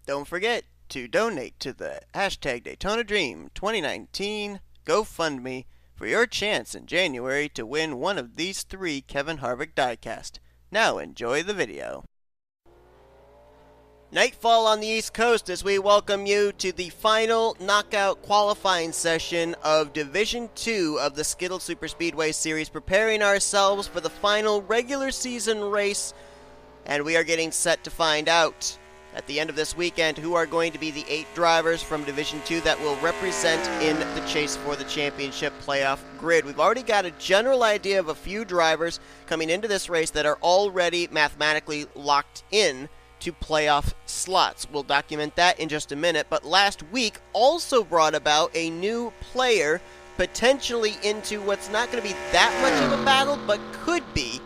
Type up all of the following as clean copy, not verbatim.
Don't forget to donate to the hashtag Daytona Dream 2019 GoFundMe for your chance in January to win one of these 3 Kevin Harvick diecast. Now enjoy the video. Nightfall on the East Coast as we welcome you to the final knockout qualifying session of Division 2 of the Skittles Superspeedway Series, preparing ourselves for the final regular season race, and we are getting set to find out at the end of this weekend who are going to be the 8 drivers from Division 2 that will represent in the chase for the championship playoff grid. We've already got a general idea of a few drivers coming into this race that are already mathematically locked in to playoff slots. We'll document that in just a minute, but last week also brought about a new player potentially into what's not going to be that much of a battle, but could be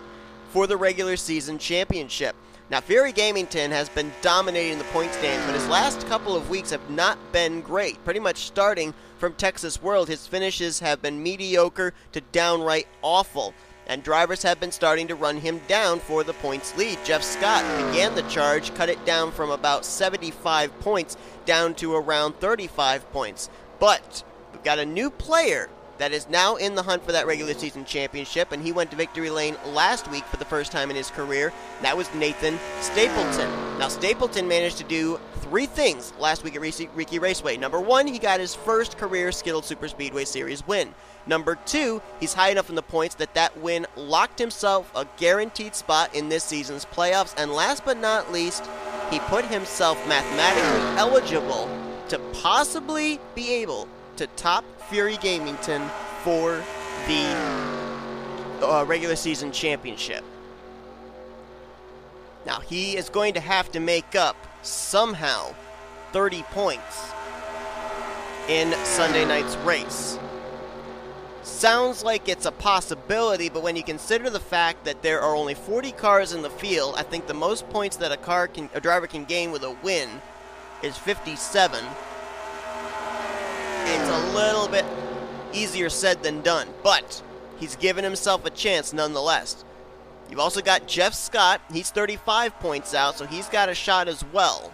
for the regular season championship. Now, Fury Gamington has been dominating the point standings, but his last couple of weeks have not been great. Pretty much starting from Texas World, his finishes have been mediocre to downright awful, and drivers have been starting to run him down for the points lead. Jeff Scott began the charge, cut it down from about 75 points down to around 35 points. But we've got a new player that is now in the hunt for that regular season championship, and he went to victory lane last week for the first time in his career. That was Nathan Stapleton. Now, Stapleton managed to do 3 things last week at Ricky Raceway. Number 1, he got his first career Skittles Superspeedway Series win. Number 2, he's high enough in the points that win locked himself a guaranteed spot in this season's playoffs. And last but not least, he put himself mathematically eligible to possibly be able to top Fury Gamington for the regular season championship. Now, he is going to have to make up somehow 30 points in Sunday night's race. Sounds like it's a possibility, but when you consider the fact that there are only 40 cars in the field, I think the most points that a driver can gain with a win is 57. It's a little bit easier said than done, but he's given himself a chance nonetheless. You've also got Jeff Scott. He's 35 points out, so he's got a shot as well.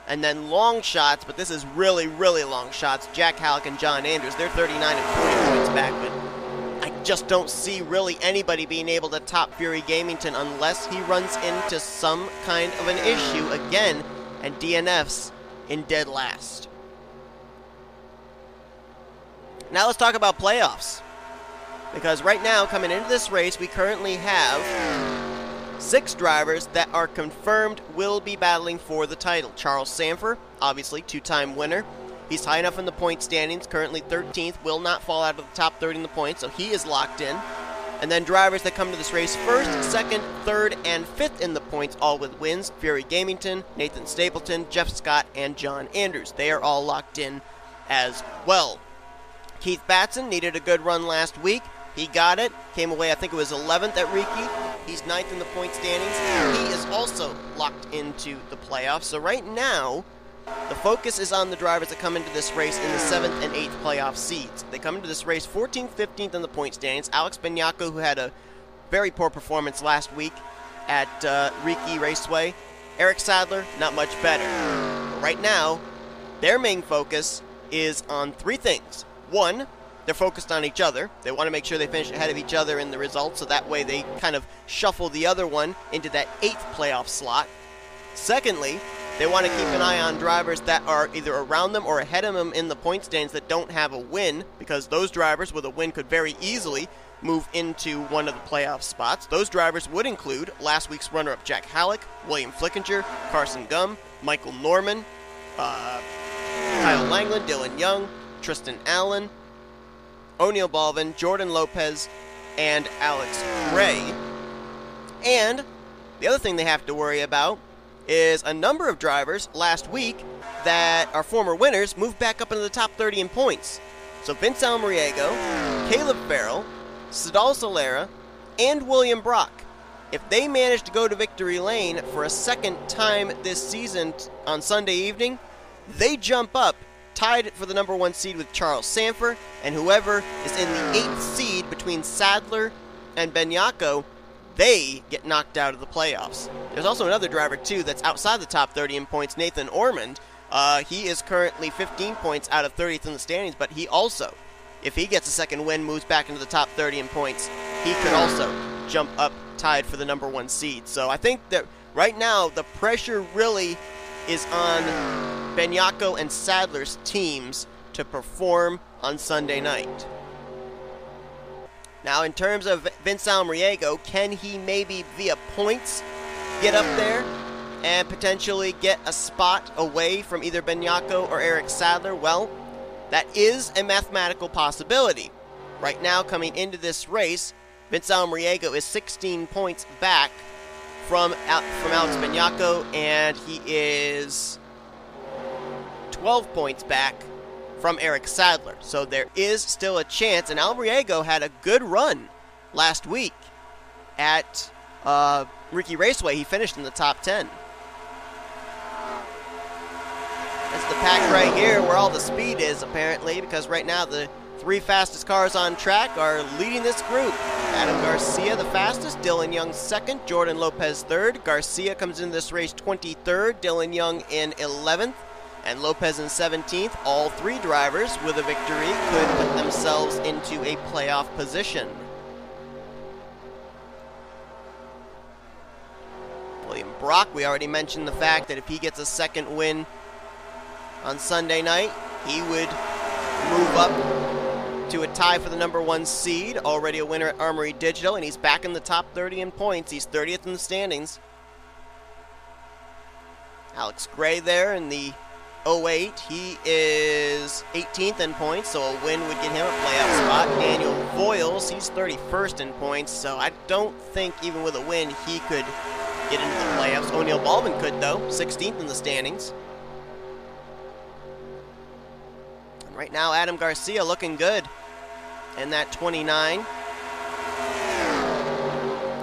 And then long shots, but this is really, really long shots. Jack Halleck and John Andrews, they're 39 and 40 points back, but I just don't see really anybody being able to top Fury Gamington unless he runs into some kind of an issue again and DNFs in dead last. Now let's talk about playoffs, because right now, coming into this race, we currently have 6 drivers that are confirmed will be battling for the title. Charles Sanford, obviously 2-time winner. He's high enough in the point standings, currently 13th, will not fall out of the top 30 in the points, so he is locked in. And then drivers that come to this race 1st, 2nd, 3rd, and 5th in the points, all with wins. Fury Gamington, Nathan Stapleton, Jeff Scott, and John Andrews. They are all locked in as well. Keith Batson needed a good run last week. He got it. Came away, I think it was 11th at Ricky. He's 9th in the point standings. He is also locked into the playoffs. So right now, the focus is on the drivers that come into this race in the 7th and 8th playoff seeds. They come into this race 14th, 15th in the point standings. Alex Benyako, who had a very poor performance last week at Ricky Raceway. Eric Sadler, not much better. But right now, their main focus is on 3 things. 1, they're focused on each other. They want to make sure they finish ahead of each other in the results, so that way they kind of shuffle the other one into that 8th playoff slot. Secondly, they want to keep an eye on drivers that are either around them or ahead of them in the point stands that don't have a win, because those drivers with a win could very easily move into one of the playoff spots. Those drivers would include last week's runner-up Jack Halleck, William Flickinger, Carson Gum, Michael Norman, Kyle Langland, Dylan Young, Tristan Allen, O'Neill Balvin, Jordan Lopez, and Alex Gray. And the other thing they have to worry about is a number of drivers last week that are former winners moved back up into the top 30 in points. So Vince Almariego, Caleb Farrell, Sidal Solera, and William Brock. If they manage to go to victory lane for a second time this season on Sunday evening, they jump up tied for the number 1 seed with Charles Sanford, and whoever is in the 8th seed between Sadler and Benyako, they get knocked out of the playoffs. There's also another driver, too, that's outside the top 30 in points, Nathan Ormond. He is currently 15 points out of 30th in the standings, but he also, if he gets a second win, moves back into the top 30 in points. He could also jump up tied for the number 1 seed. So I think that right now the pressure really is on Benyako and Sadler's teams to perform on Sunday night. Now, in terms of Vince Almriego, can he maybe via points get up there and potentially get a spot away from either Benyako or Eric Sadler? Well, that is a mathematical possibility. Right now, coming into this race, Vince Almriego is 16 points back from Alex Benyako, and he is 12 points back from Eric Sadler. So there is still a chance, and Almriego had a good run last week at Ricky Raceway. He finished in the top 10. That's the pack right here where all the speed is, apparently, because right now the 3 fastest cars on track are leading this group. Adam Garcia the fastest, Dylan Young second, Jordan Lopez third. Garcia comes into this race 23rd, Dylan Young in 11th, and Lopez in 17th. All 3 drivers with a victory could put themselves into a playoff position. William Brock, we already mentioned the fact that if he gets a second win on Sunday night, he would move up to a tie for the number 1 seed. Already a winner at Armory Digital, and he's back in the top 30 in points. He's 30th in the standings. Alex Gray there in the 08. He is 18th in points, so a win would get him a playoff spot. Daniel Voiles, he's 31st in points, so I don't think even with a win he could get into the playoffs. O'Neal Baldwin could, though, 16th in the standings. And right now, Adam Garcia looking good in that 29.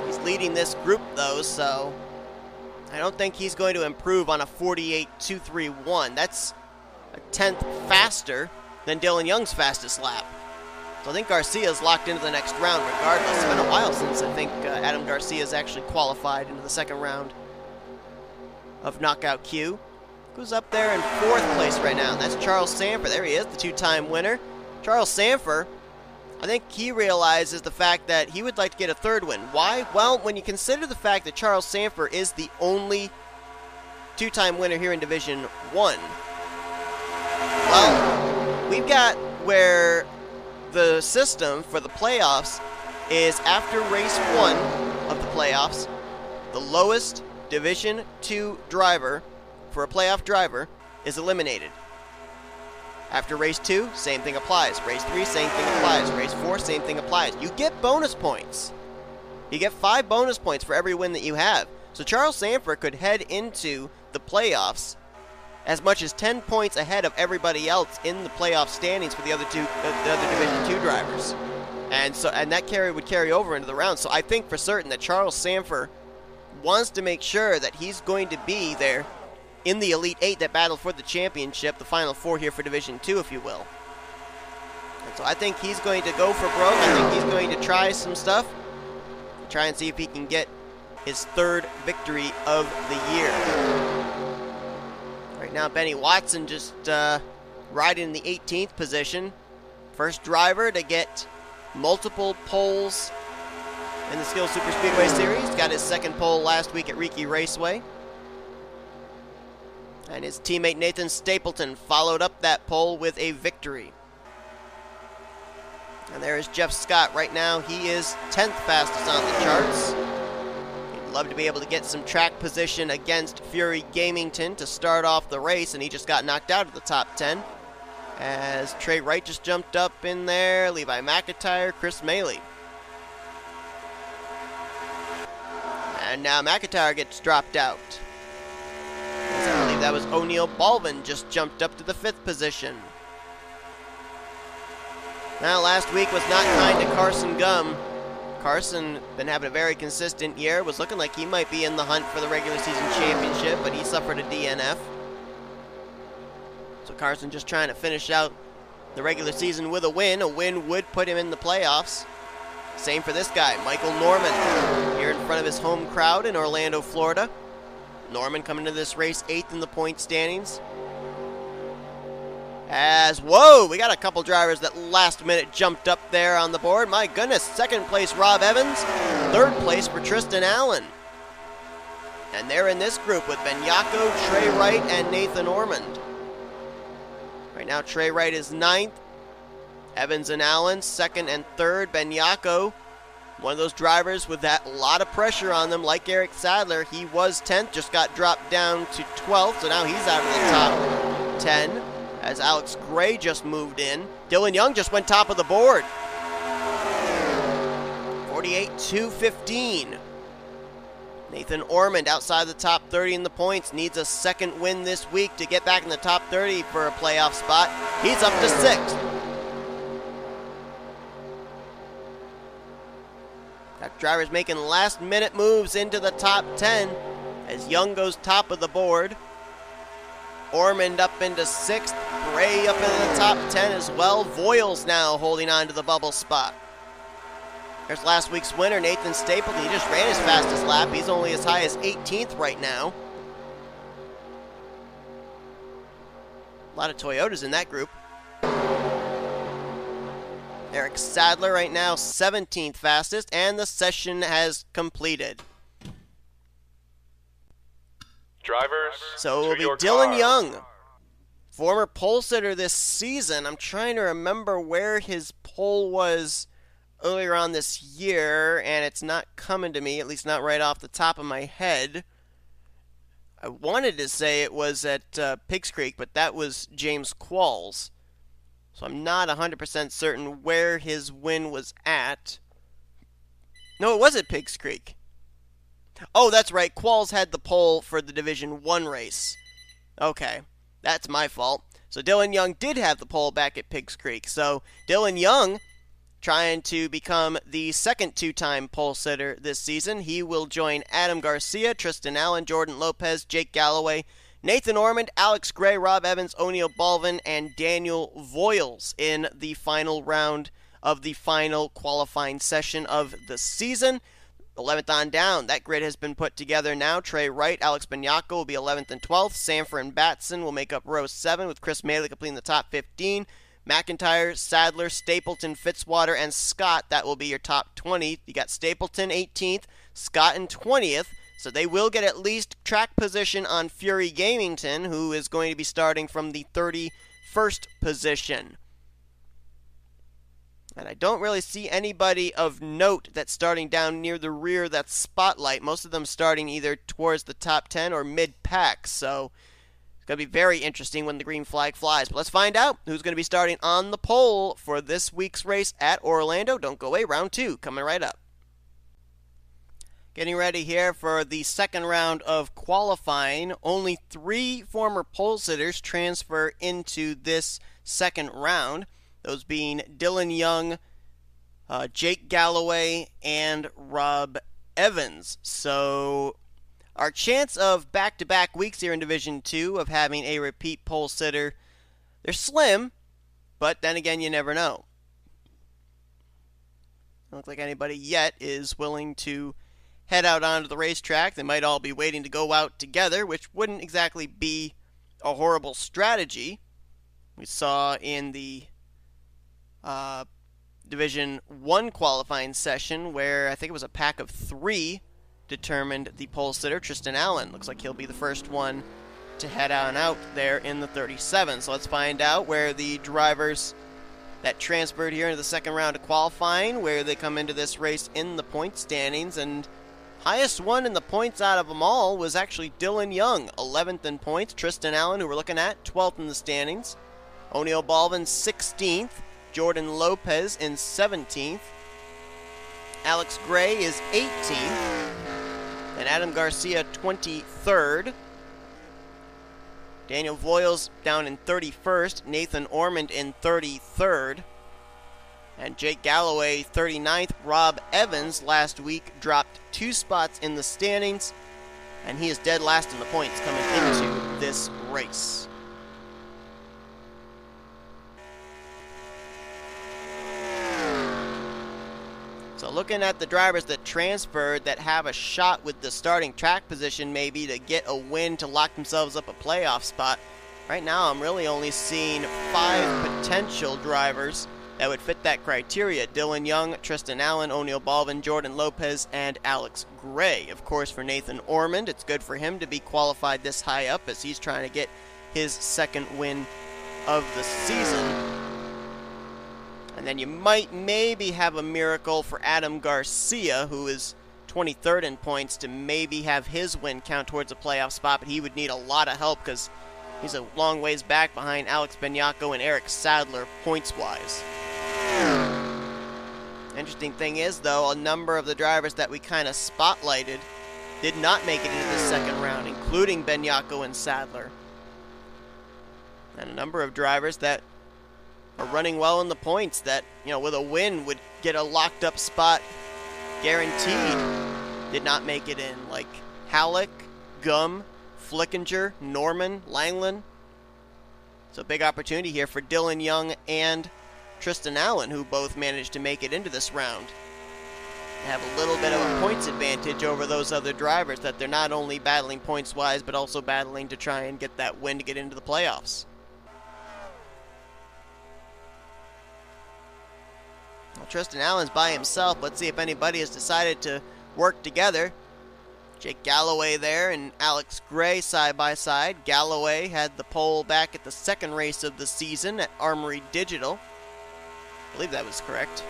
He's leading this group, though, so I don't think he's going to improve on a 48.231. That's a 10th faster than Dylan Young's fastest lap. So I think Garcia's locked into the next round regardless. It's been a while since I think Adam Garcia's actually qualified into the second round of Knockout Q. Who's up there in 4th place right now? And that's Charles Sanford. There he is, the 2-time winner. Charles Sanford, I think he realizes the fact that he would like to get a 3rd win. Why? Well, when you consider the fact that Charles Sanford is the only 2-time winner here in Division 1, well, we've got where the system for the playoffs is after race 1 of the playoffs, the lowest Division 2 driver for a playoff driver is eliminated. After race 2, same thing applies. Race 3, same thing applies. Race 4, same thing applies. You get bonus points. You get 5 bonus points for every win that you have. So Charles Sanford could head into the playoffs as much as 10 points ahead of everybody else in the playoff standings for the other Division 2 drivers. And that would carry over into the round. So I think for certain that Charles Sanford wants to make sure that he's going to be there in the Elite 8 that battle for the championship, the Final 4 here for Division 2, if you will. And so I think he's going to go for broke. I think he's going to try some stuff, try and see if he can get his 3rd victory of the year. Right now, Benny Watson just riding in the 18th position. First driver to get multiple poles in the Skittles Super Speedway Series. Got his 2nd pole last week at Ricky Raceway. And his teammate Nathan Stapleton followed up that pole with a victory. And there is Jeff Scott. Right now, he is 10th fastest on the charts. He'd love to be able to get some track position against Fury Gamington to start off the race, and he just got knocked out of the top 10. As Trey Wright just jumped up in there, Levi McIntyre, Chris Maley. And now McIntyre gets dropped out. I believe that was O'Neal Baldwin just jumped up to the 5th position. Now, last week was not kind to Carson Gum. Carson been having a very consistent year. Was looking like he might be in the hunt for the regular season championship, but he suffered a DNF. So Carson just trying to finish out the regular season with a win. A win would put him in the playoffs. Same for this guy, Michael Norman, here in front of his home crowd in Orlando, Florida. Norman coming to this race 8th in the point standings. Whoa, we got a couple drivers that last minute jumped up there on the board. My goodness, 2nd place Rob Evans, 3rd place for Tristan Allen. And they're in this group with Benyako, Trey Wright, and Nathan Ormond. Right now, Trey Wright is 9th. Evans and Allen, 2nd and 3rd. Benyako, one of those drivers with that lot of pressure on them, like Eric Sadler. He was 10th, just got dropped down to 12th, so now he's out of the top 10, as Alex Gray just moved in. Dylan Young just went top of the board. 48-215. Nathan Ormond outside the top 30 in the points, needs a 2nd win this week to get back in the top 30 for a playoff spot. He's up to 6th. Got drivers making last-minute moves into the top 10 as Young goes top of the board. Ormond up into 6th. Gray up into the top 10 as well. Voiles now holding on to the bubble spot. There's last week's winner, Nathan Stapleton. He just ran his fastest lap. He's only as high as 18th right now. A lot of Toyotas in that group. Eric Sadler right now 17th fastest, and the session has completed. Drivers, so it will be Dylan Young, former pole sitter this season. I'm trying to remember where his pole was earlier on this year, and it's not coming to me, at least not right off the top of my head. I wanted to say it was at Pigs Creek, but that was James Qualls. So I'm not 100% certain where his win was at. No, it was at Pigs Creek. Oh, that's right. Qualls had the pole for the Division 1 race. Okay, that's my fault. So Dylan Young did have the pole back at Pigs Creek. So Dylan Young trying to become the 2nd two-time pole sitter this season. He will join Adam Garcia, Tristan Allen, Jordan Lopez, Jake Galloway, Nathan Ormond, Alex Gray, Rob Evans, O'Neal Balvin, and Daniel Voiles in the final round of the final qualifying session of the season. 11th on down, that grid has been put together now. Trey Wright, Alex Benyako will be 11th and 12th. Sanford and Batson will make up row 7 with Chris Maley completing the top 15. McIntyre, Sadler, Stapleton, Fitzwater, and Scott, that will be your top 20. You got Stapleton 18th, Scott in 20th, so they will get at least track position on Fury Gamington, who is going to be starting from the 31st position. And I don't really see anybody of note that's starting down near the rear of that spotlight. Most of them starting either towards the top 10 or mid-pack, so it's going to be very interesting when the green flag flies. But let's find out who's going to be starting on the pole for this week's race at Orlando. Don't go away. Round 2 coming right up. Getting ready here for the second round of qualifying. Only 3 former pole sitters transfer into this second round. Those being Dylan Young, Jake Galloway, and Rob Evans. So our chance of back-to-back weeks here in Division 2 of having a repeat pole sitter, they're slim, but then again, you never know. Doesn't look like anybody yet is willing to head out onto the racetrack. They might all be waiting to go out together, which wouldn't exactly be a horrible strategy. We saw in the Division 1 qualifying session where I think it was a pack of 3 determined the pole sitter. Tristan Allen looks like he'll be the first one to head on out there in the 37. So let's find out where the drivers that transferred here into the second round of qualifying, where they come into this race in the point standings. And highest one in the points out of them all was actually Dylan Young, 11th in points. Tristan Allen, who we're looking at, 12th in the standings. O'Neal Balvin, 16th. Jordan Lopez in 17th. Alex Gray is 18th. And Adam Garcia, 23rd. Daniel Voiles down in 31st. Nathan Ormond in 33rd. And Jake Galloway, 39th. Rob Evans last week dropped 2 spots in the standings. And he is dead last in the points coming into this race. So looking at the drivers that transferred that have a shot with the starting track position maybe to get a win to lock themselves up a playoff spot, right now I'm really only seeing 5 potential drivers that would fit that criteria. Dylan Young, Tristan Allen, O'Neal Baldwin, Jordan Lopez, and Alex Gray. Of course, for Nathan Ormond, it's good for him to be qualified this high up as he's trying to get his second win of the season. And then you might maybe have a miracle for Adam Garcia, who is 23rd in points, to maybe have his win count towards a playoff spot, but he would need a lot of help because he's a long ways back behind Alex Benyako and Eric Sadler points-wise. Interesting thing is, though, a number of the drivers that we kind of spotlighted did not make it into the second round, including Benyako and Sadler. And a number of drivers that are running well in the points that, with a win would get a locked up spot guaranteed, did not make it in, like Halleck, Gum, Flickinger, Norman, Langland. So big opportunity here for Dylan Young and Tristan Allen, who both managed to make it into this round. They have a little bit of a points advantage over those other drivers, that they're not only battling points-wise, but also battling to try and get that win to get into the playoffs. Well, Tristan Allen's by himself. Let's see if anybody has decided to work together. Jake Galloway there and Alex Gray side by side. Galloway had the pole back at the second race of the season at Armory Digital. I believe that was correct.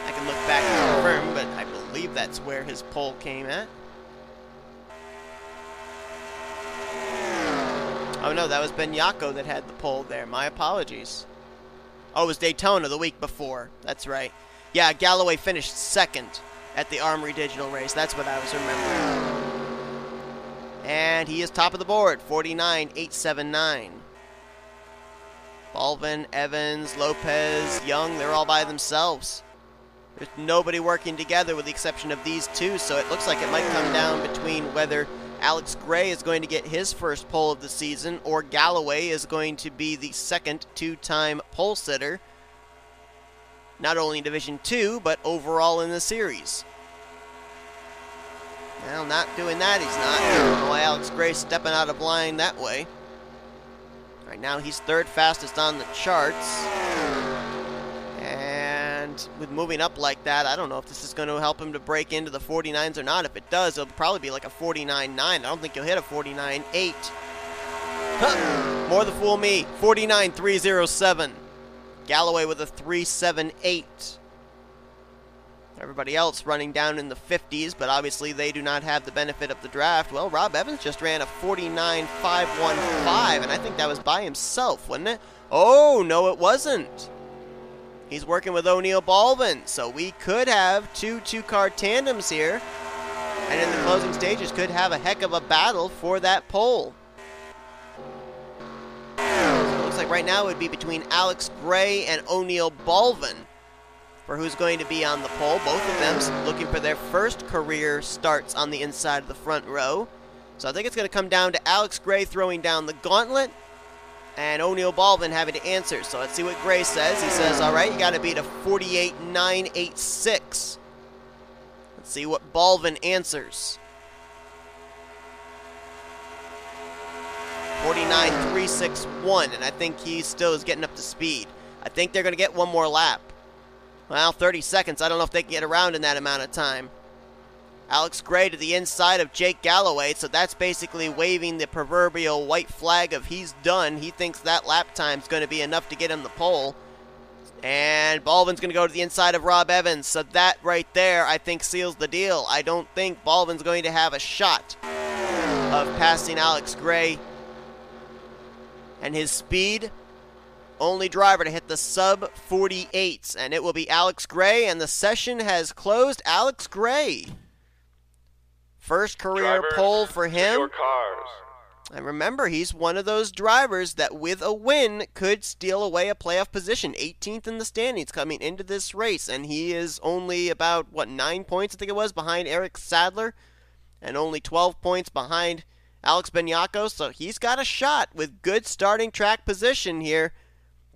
I can look back and confirm, but I believe that's where his pole came at. Oh no, that was Benyako that had the pole there. My apologies. Oh, it was Daytona the week before. That's right. Yeah, Galloway finished second at the Armory Digital race. That's what I was remembering. And he is top of the board, 49.879. Baldwin, Evans, Lopez, Young, they're all by themselves. There's nobody working together with the exception of these two, so it looks like it might come down between whether Alex Gray is going to get his first pole of the season or Galloway is going to be the second two-time pole sitter, not only in Division 2, but overall in the series. Well, not doing that, he's not. I don't know why Alex Gray's stepping out of line that way. Right now, he's third fastest on the charts. And with moving up like that, I don't know if this is going to help him to break into the 49s or not. If it does, it'll probably be like a 49.9. I don't think he'll hit a 49.8. Huh, more the fool me. 49.307. Galloway with a 3.78. Everybody else running down in the 50s, but obviously they do not have the benefit of the draft. Well, Rob Evans just ran a 49.515, and I think that was by himself, wasn't it? Oh, no, it wasn't. He's working with O'Neal Baldwin, so we could have two-car tandems here, and in the closing stages could have a heck of a battle for that pole. So it looks like right now it would be between Alex Gray and O'Neal Baldwin for who's going to be on the pole. Both of them looking for their first career starts on the inside of the front row. So I think it's going to come down to Alex Gray throwing down the gauntlet and O'Neal Baldwin having to answer. So let's see what Gray says. He says, all right, you got to beat a 48.986. Let's see what Baldwin answers. 49.361, and I think he still is getting up to speed. I think they're going to get one more lap. Well, 30 seconds. I don't know if they can get around in that amount of time. Alex Gray to the inside of Jake Galloway, so that's basically waving the proverbial white flag of he's done. He thinks that lap time's going to be enough to get him the pole. And Baldwin's going to go to the inside of Rob Evans, so that right there I think seals the deal. I don't think Baldwin's going to have a shot of passing Alex Gray. And his speed, only driver to hit the sub-48s, and it will be Alex Gray, and the session has closed. Alex Gray, first career pole for him. And remember, he's one of those drivers that with a win could steal away a playoff position. 18th in the standings coming into this race, and he is only about, 9 points, I think it was, behind Eric Sadler, and only 12 points behind Alex Benyako, so he's got a shot with good starting track position here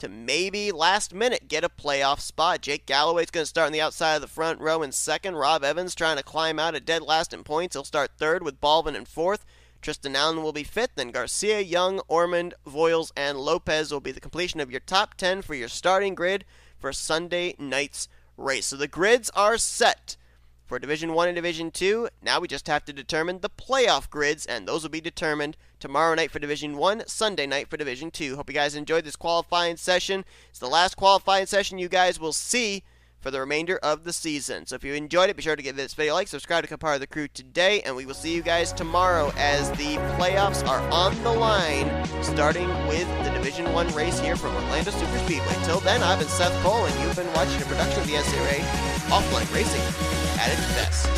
to maybe last minute get a playoff spot. Jake Galloway's going to start on the outside of the front row in second. Rob Evans trying to climb out at dead last in points. He'll start third with Baldwin in fourth. Tristan Allen will be fifth. Then Garcia, Young, Ormond, Voiles, and Lopez will be the completion of your top 10 for your starting grid for Sunday night's race. So the grids are set for Division 1 and Division 2. Now we just have to determine the playoff grids, and those will be determined tomorrow night for Division 1, Sunday night for Division 2. Hope you guys enjoyed this qualifying session. It's the last qualifying session you guys will see for the remainder of the season. So if you enjoyed it, be sure to give this video a like, subscribe to become part of the crew today, and we will see you guys tomorrow as the playoffs are on the line, starting with the Division 1 race here from Orlando Superspeedway. Till then, I've been Seth Cole, and you've been watching a production of the NNSCRA Offline Racing at its best.